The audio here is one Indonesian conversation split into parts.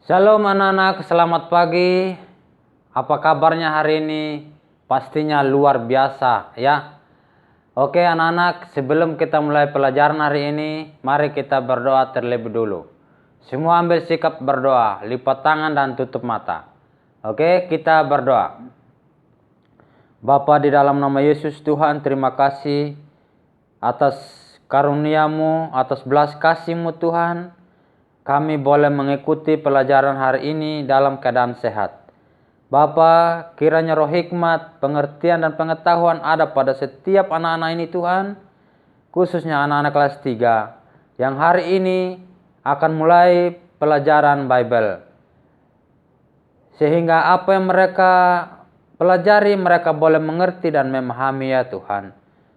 Shalom anak-anak, selamat pagi. Apa kabarnya hari ini? Pastinya luar biasa ya. Oke anak-anak, sebelum kita mulai pelajaran hari ini, mari kita berdoa terlebih dulu. Semua ambil sikap berdoa, lipat tangan dan tutup mata. Oke, kita berdoa. Bapa, di dalam nama Yesus Tuhan, terima kasih atas karunia-Mu, atas belas kasih-Mu Tuhan. Kami boleh mengikuti pelajaran hari ini dalam keadaan sehat. Bapa, kiranya roh hikmat, pengertian dan pengetahuan ada pada setiap anak-anak ini Tuhan. Khususnya anak-anak kelas 3 yang hari ini akan mulai pelajaran Bible. Sehingga apa yang mereka pelajari mereka boleh mengerti dan memahami ya Tuhan.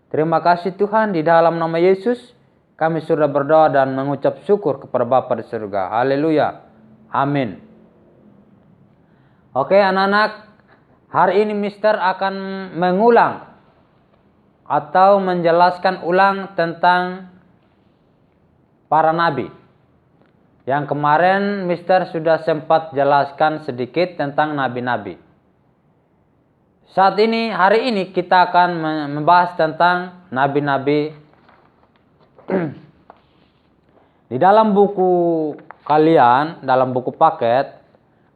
Terima kasih Tuhan, di dalam nama Yesus kami sudah berdoa dan mengucap syukur kepada Bapa di surga. Haleluya. Amin. Oke anak-anak, hari ini Mister akan mengulang atau menjelaskan ulang tentang para nabi. Yang kemarin Mister sudah sempat jelaskan sedikit tentang nabi-nabi. Saat ini, hari ini kita akan membahas tentang nabi-nabi. Di dalam buku kalian, dalam buku paket,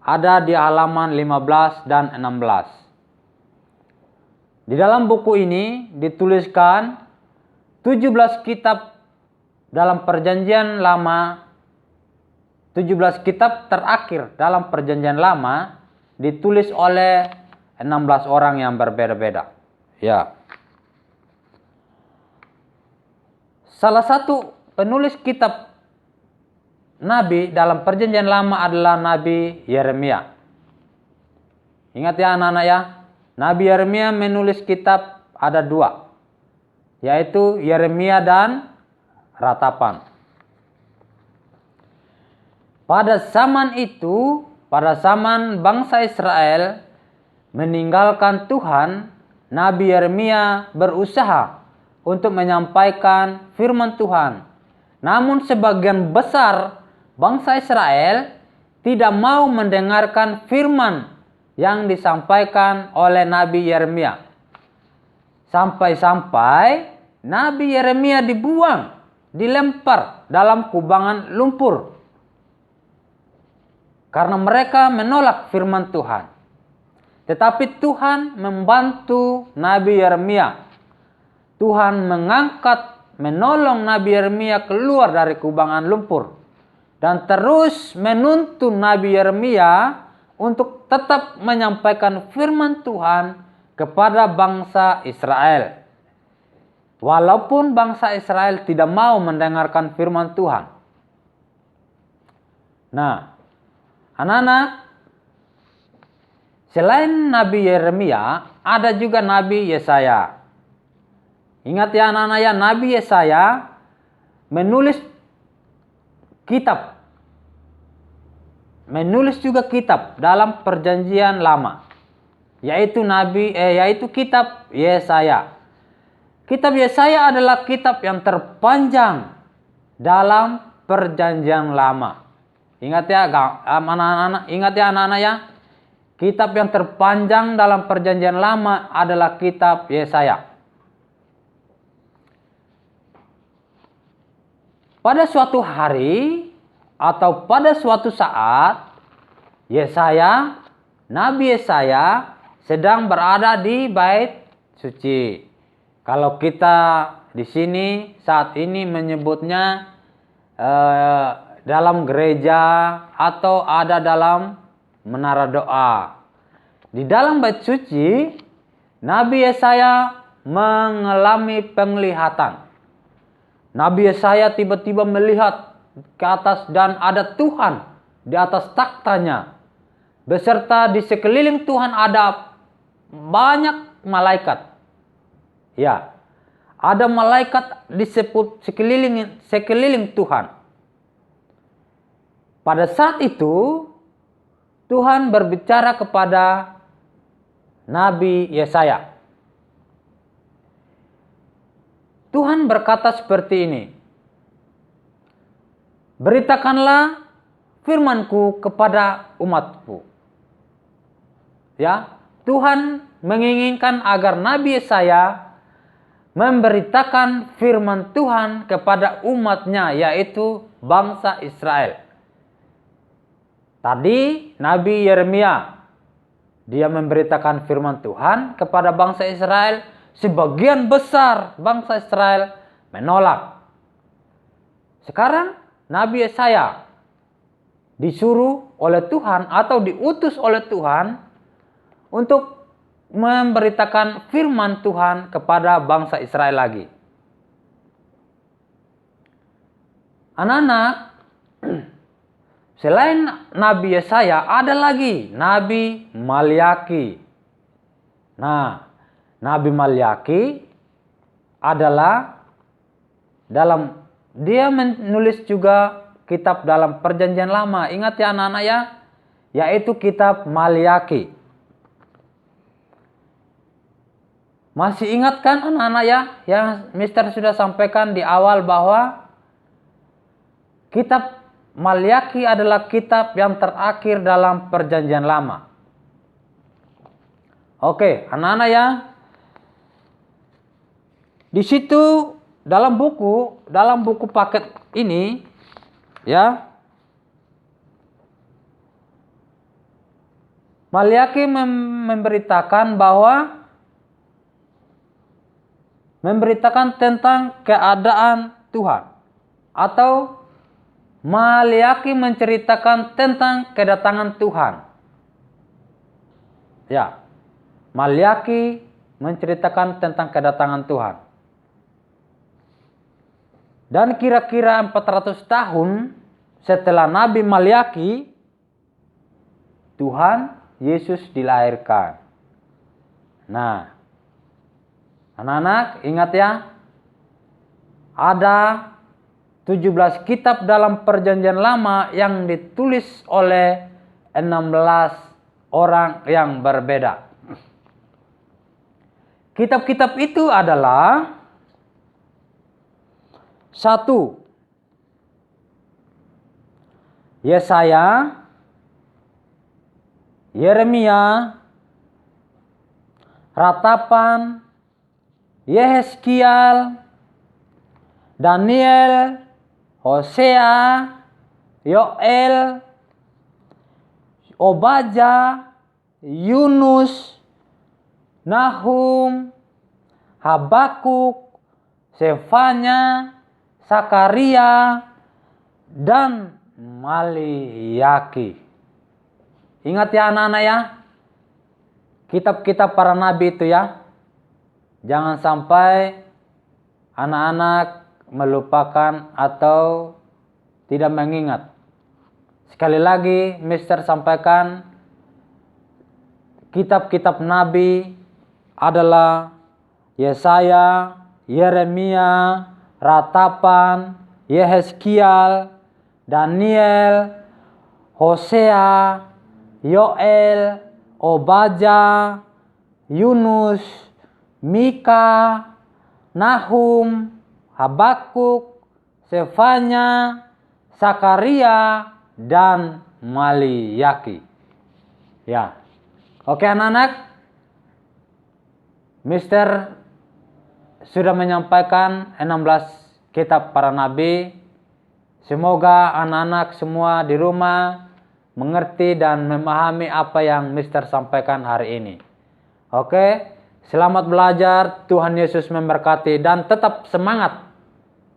ada di halaman 15 dan 16. Di dalam buku ini dituliskan 17 kitab dalam perjanjian lama, 17 kitab terakhir dalam perjanjian lama ditulis oleh 16 orang yang berbeda-beda. Ya. Salah satu penulis kitab Nabi dalam perjanjian lama adalah Nabi Yeremia. Ingat ya anak-anak ya, Nabi Yeremia menulis kitab ada 2, yaitu Yeremia dan Ratapan. Pada zaman itu, pada zaman bangsa Israel meninggalkan Tuhan, Nabi Yeremia berusaha untuk menyampaikan firman Tuhan. Namun sebagian besar bangsa Israel tidak mau mendengarkan firman yang disampaikan oleh Nabi Yeremia. Sampai-sampai Nabi Yeremia dibuang, dilempar dalam kubangan lumpur. Karena mereka menolak firman Tuhan. Tetapi Tuhan membantu Nabi Yeremia. Tuhan menolong Nabi Yeremia keluar dari kubangan lumpur. Dan terus menuntun Nabi Yeremia untuk tetap menyampaikan firman Tuhan kepada bangsa Israel. Walaupun bangsa Israel tidak mau mendengarkan firman Tuhan. Nah, anak-anak, selain Nabi Yeremia, ada juga Nabi Yesaya. Ingat ya anak-anak ya, Nabi Yesaya menulis juga kitab dalam perjanjian lama, yaitu kitab Yesaya. Kitab Yesaya adalah kitab yang terpanjang dalam perjanjian lama. Ingat ya anak-anak ya, kitab yang terpanjang dalam perjanjian lama adalah kitab Yesaya. Pada suatu hari atau pada suatu saat, Nabi Yesaya sedang berada di bait suci. Kalau kita di sini saat ini menyebutnya dalam gereja atau ada dalam menara doa. Di dalam bait suci, Nabi Yesaya mengalami penglihatan. Nabi Yesaya tiba-tiba melihat ke atas dan ada Tuhan di atas taktanya. Beserta di sekeliling Tuhan ada banyak malaikat. Ya, ada malaikat di sekeliling Tuhan. Pada saat itu, Tuhan berbicara kepada Nabi Yesaya. Tuhan berkata seperti ini, beritakanlah firman-Ku kepada umat-Ku. Ya, Tuhan menginginkan agar Nabi Yesaya memberitakan firman Tuhan kepada umatnya, yaitu bangsa Israel. Tadi Nabi Yeremia, dia memberitakan firman Tuhan kepada bangsa Israel. Sebagian besar bangsa Israel menolak. Sekarang Nabi Yesaya disuruh oleh Tuhan atau diutus oleh Tuhan untuk memberitakan firman Tuhan kepada bangsa Israel lagi. Anak-anak, selain Nabi Yesaya ada lagi Nabi Malyaki. Nah, Nabi Malyaki adalah dia menulis juga kitab dalam Perjanjian Lama. Ingat ya anak-anak ya, yaitu kitab Malyaki. Masih ingat kan anak-anak ya, yang Mister sudah sampaikan di awal bahwa kitab Malyaki adalah kitab yang terakhir dalam Perjanjian Lama. Oke, anak-anak ya. Di situ dalam buku paket ini ya, Malyaki memberitakan tentang keadaan Tuhan, atau Malyaki menceritakan tentang kedatangan Tuhan. Ya, Malyaki menceritakan tentang kedatangan Tuhan. Dan kira-kira 400 tahun setelah Nabi Malyaki, Tuhan Yesus dilahirkan. Nah, anak-anak ingat ya, ada 17 kitab dalam Perjanjian Lama yang ditulis oleh 16 orang yang berbeda. Kitab-kitab itu adalah 1. Yesaya, Yeremia, Ratapan, Yehezkiel, Daniel, Hosea, Yoel, Obadja, Yunus, Nahum, Habakuk, Sefanya, Sakaria, dan Malyaki. Ingat ya anak-anak ya, kitab-kitab para nabi itu ya. Jangan sampai anak-anak melupakan atau tidak mengingat. Sekali lagi Mister sampaikan, kitab-kitab nabi adalah Yesaya, Yeremia, Ratapan, Yehezkiel, Daniel, Hosea, Yoel, Obadja, Yunus, Mika, Nahum, Habakuk, Sefanya, Sakaria, dan Malyaki. Ya. Oke anak-anak, Mister sudah menyampaikan 16 kitab para nabi. Semoga anak-anak semua di rumah mengerti dan memahami apa yang Mister sampaikan hari ini. Oke, selamat belajar, Tuhan Yesus memberkati dan tetap semangat.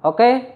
Oke?